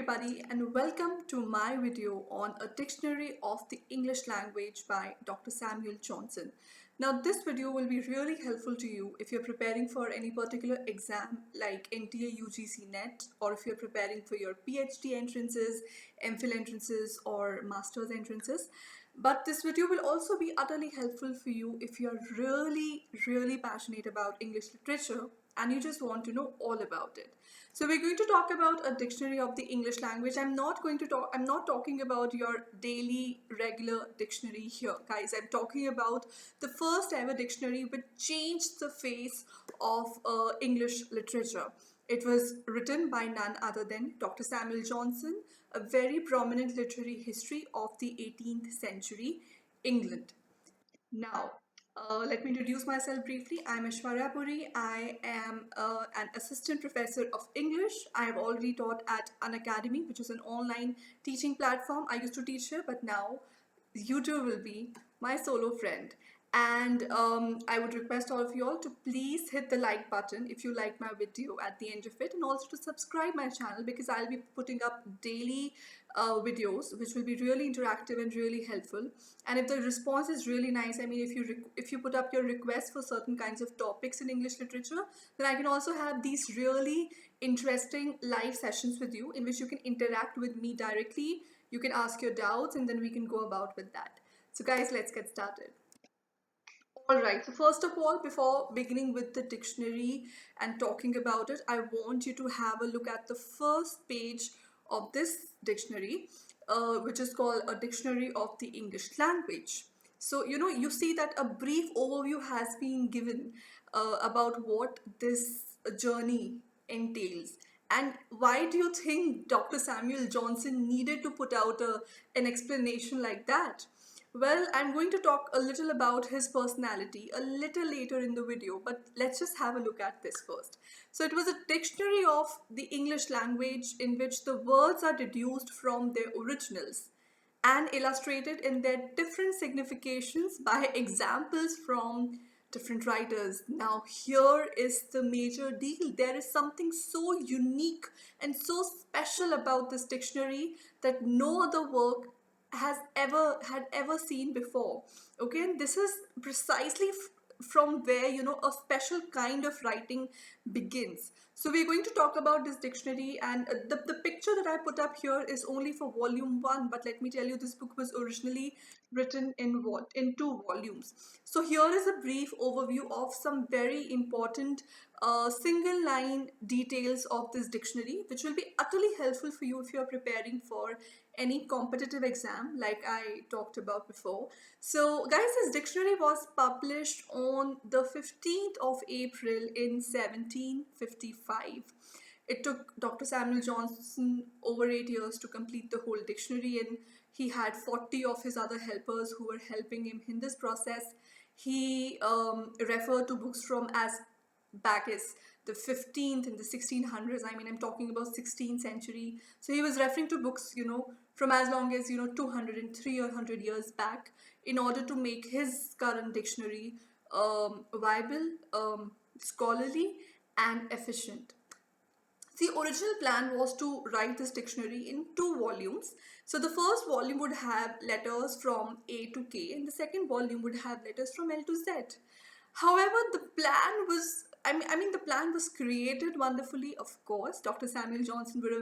everybody and welcome to my video on a dictionary of the English language by Dr. Samuel Johnson. Now this video will be really helpful to you if you're preparing for any particular exam like NTA UGC NET, or if you're preparing for your PhD entrances, MPhil entrances or master's entrances. But this video will also be utterly helpful for you if you're really passionate about English literature and you just want to know all about it. So we're going to talk about a dictionary of the English language. I'm not talking about your daily regular dictionary here, guys. I'm talking about the first ever dictionary which changed the face of English literature. It was written by none other than Dr. Samuel Johnson, a very prominent literary history of the 18th century England. Now, let me introduce myself briefly. I'm Aishwarya Puri. I am an assistant professor of English. I have already taught at Unacademy, which is an online teaching platform. I used to teach here, but now YouTube will be my solo friend. And I would request all of you all to please hit the like button if you like my video at the end of it, and also to subscribe my channel because I'll be putting up daily videos which will be really interactive and really helpful. And if the response is really nice, I mean, if you put up your request for certain kinds of topics in English literature, then I can also have these really interesting live sessions with you in which you can interact with me directly. You can ask your doubts and then we can go about with that. So guys, let's get started. Alright, so first of all, before beginning with the dictionary and talking about it, I want you to have a look at the first page of this dictionary, which is called a dictionary of the English language. So, you see that a brief overview has been given about what this journey entails. And why do you think Dr. Samuel Johnson needed to put out an explanation like that? Well, I'm going to talk a little about his personality a little later in the video, but let's just have a look at this first. So it was a dictionary of the English language in which the words are deduced from their originals and illustrated in their different significations by examples from different writers. Now here is the major deal. There is something so unique and so special about this dictionary that no other work had ever seen before. Okay, and this is precisely from where a special kind of writing begins. So we're going to talk about this dictionary, and the picture that I put up here is only for volume 1, but let me tell you, this book was originally written in 2 volumes. So here is a brief overview of some very important single line details of this dictionary, which will be utterly helpful for you if you are preparing for any competitive exam like I talked about before. So guys, this dictionary was published on the 15th of April in 1755. It took Dr. Samuel Johnson over 8 years to complete the whole dictionary, and he had 40 of his other helpers who were helping him in this process. He referred to books from as back as the 15th and the 1600s. I mean, I'm talking about 16th century. So he was referring to books, from as long as 203 or 100 years back in order to make his current dictionary viable, scholarly and efficient. The original plan was to write this dictionary in 2 volumes. So the first volume would have letters from A to K, and the second volume would have letters from L to Z. However, the plan was, the plan was created wonderfully, of course. Dr. Samuel Johnson was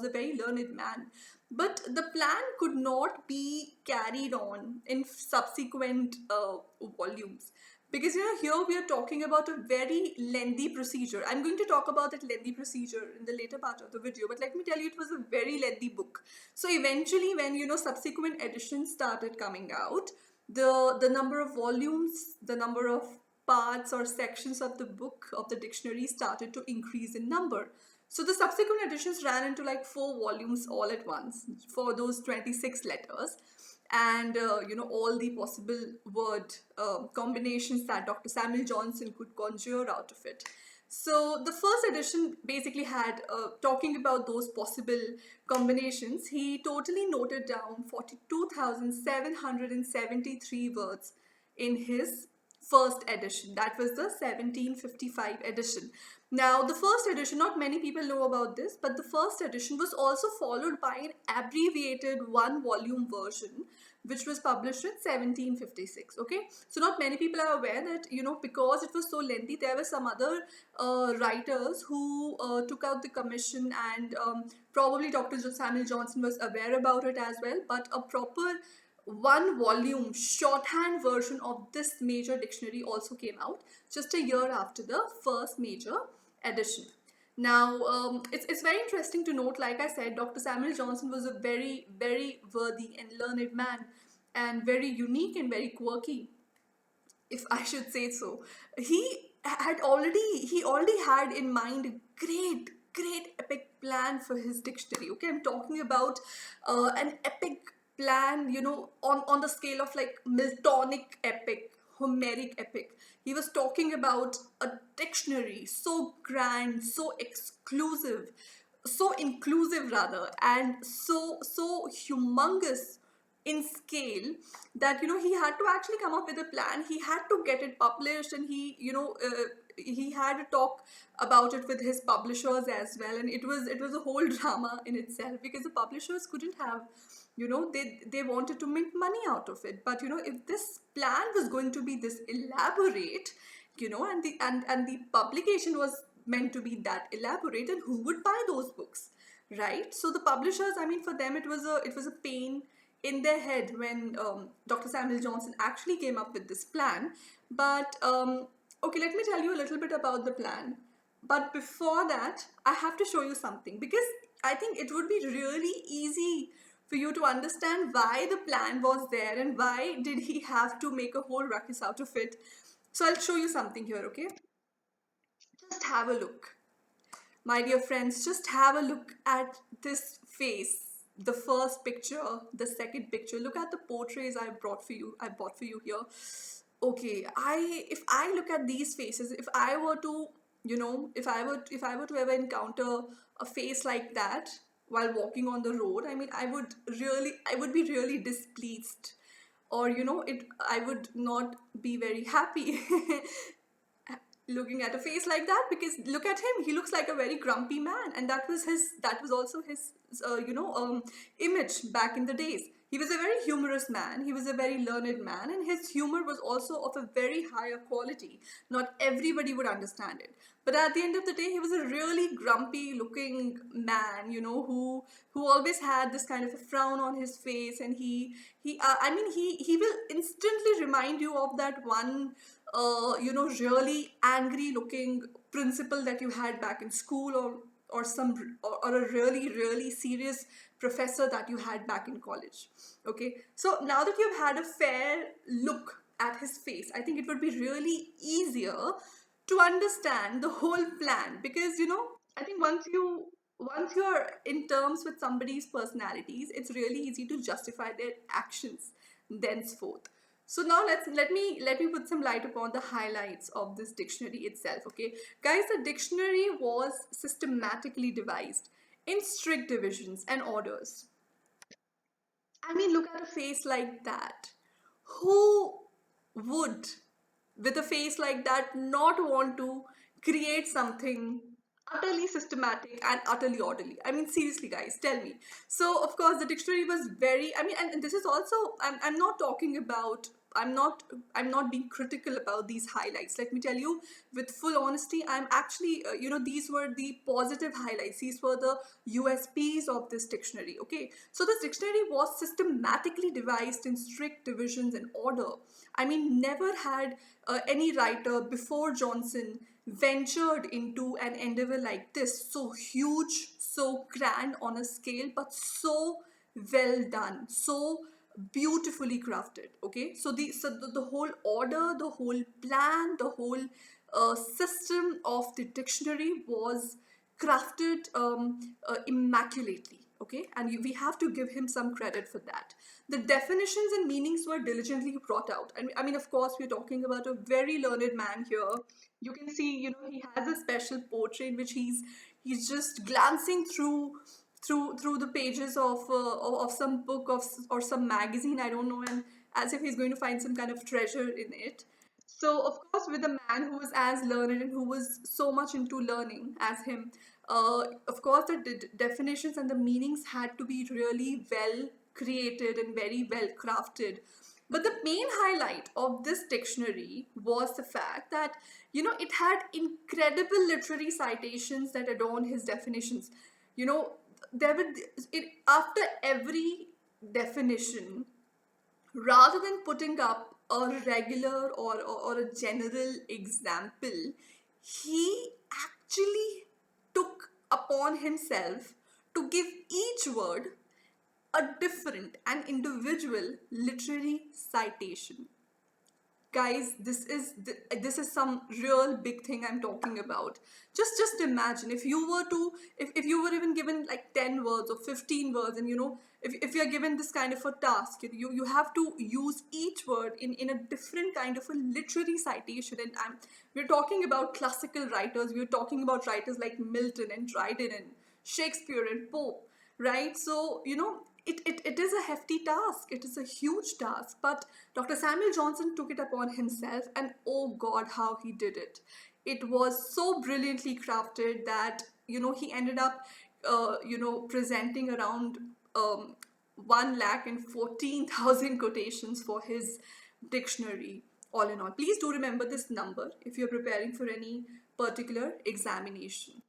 a very learned man. But the plan could not be carried on in subsequent volumes. Because here we are talking about a very lengthy procedure. I'm going to talk about that lengthy procedure in the later part of the video, but let me tell you, it was a very lengthy book. So eventually, when subsequent editions started coming out, the number of volumes, the number of parts or sections of the book of the dictionary started to increase in number. So the subsequent editions ran into like 4 volumes all at once for those 26 letters, and all the possible word combinations that Dr. Samuel Johnson could conjure out of it. So the first edition basically had, talking about those possible combinations, he totally noted down 42,773 words in his first edition. That was the 1755 edition. Now, the first edition, not many people know about this, but the first edition was also followed by an abbreviated one volume version which was published in 1756. Okay, so not many people are aware that, because it was so lengthy, there were some other writers who took out the commission, and probably Dr. Samuel Johnson was aware about it as well, but a proper one volume shorthand version of this major dictionary also came out just a year after the first major edition. Now, it's very interesting to note, like I said, Dr. Samuel Johnson was a very, very worthy and learned man, and very unique and very quirky, if I should say so. He already had in mind a great epic plan for his dictionary. Okay, I'm talking about an epic plan, on the scale of like Miltonic epic, Homeric epic. He was talking about a dictionary so grand, so exclusive, so inclusive rather, and so humongous in scale, that he had to actually come up with a plan. He had to get it published, and he had to talk about it with his publishers as well, and it was a whole drama in itself, because the publishers couldn't have, they wanted to make money out of it. But if this plan was going to be this elaborate, and the publication was meant to be that elaborate, and who would buy those books, right? So the publishers, I mean, for them it was a pain in their head when Dr. Samuel Johnson actually came up with this plan. But okay, let me tell you a little bit about the plan. But before that, I have to show you something, because I think it would be really easy for you to understand why the plan was there and why did he have to make a whole ruckus out of it. So I'll show you something here, okay? Just have a look. My dear friends, just have a look at this face. The first picture, the second picture. Look at the portraits I bought for you here. Okay, if I look at these faces, if I were to, if I were to ever encounter a face like that while walking on the road, I mean, I would be really displeased, or I would not be very happy looking at a face like that, because look at him, he looks like a very grumpy man, and that was also his image back in the days. He was a very humorous man, he was a very learned man, and his humor was also of a very higher quality. Not everybody would understand it, but at the end of the day, he was a really grumpy looking man, who always had this kind of a frown on his face, and I mean, he will instantly remind you of that one really angry looking principal that you had back in school, or a really, really serious professor that you had back in college. Okay, so now that you've had a fair look at his face, I think it would be really easier to understand the whole plan, because I think once you're in terms with somebody's personalities, it's really easy to justify their actions thenceforth. So now let me put some light upon the highlights of this dictionary itself. Okay, guys, the dictionary was systematically devised in strict divisions and orders. I mean, look at a face like that. Who would, with a face like that, not want to create something utterly systematic and utterly orderly? I mean, seriously, guys, tell me. So, of course, the dictionary was very, I mean, and this is also, I'm not talking about, I'm not being critical about these highlights. Let me tell you with full honesty, I'm actually, these were the positive highlights. These were the USPs of this dictionary. Okay, so this dictionary was systematically devised in strict divisions and order. I mean, never had any writer before Johnson ventured into an endeavor like this, so huge, so grand on a scale, but so well done, so beautifully crafted. Okay, so the whole order, the whole plan, the whole system of the dictionary was crafted immaculately. Okay, and we have to give him some credit for that. The definitions and meanings were diligently brought out, and I mean, of course, we're talking about a very learned man here. You can see, he has a special portrait in which he's just glancing through the pages of some book or some magazine, I don't know, and as if he's going to find some kind of treasure in it. So, of course, with a man who was as learned and who was so much into learning as him, of course, the definitions and the meanings had to be really well created and very well crafted. But the main highlight of this dictionary was the fact that, it had incredible literary citations that adorned his definitions. You know, there would, after every definition, rather than putting up a regular or a general example, he actually took upon himself to give each word a different and individual literary citation. Guys, this is some real big thing I'm talking about. Just imagine if you were to, if you were even given like 10 words or 15 words, and if you're given this kind of a task, you have to use each word in a different kind of a literary citation. And we're talking about classical writers, we're talking about writers like Milton and Dryden and Shakespeare and Pope, right? So, it is a hefty task. It is a huge task. But Dr. Samuel Johnson took it upon himself, and oh God, how he did it. It was so brilliantly crafted that, he ended up, presenting around 1,14,000 quotations for his dictionary, all in all. Please do remember this number if you're preparing for any particular examination.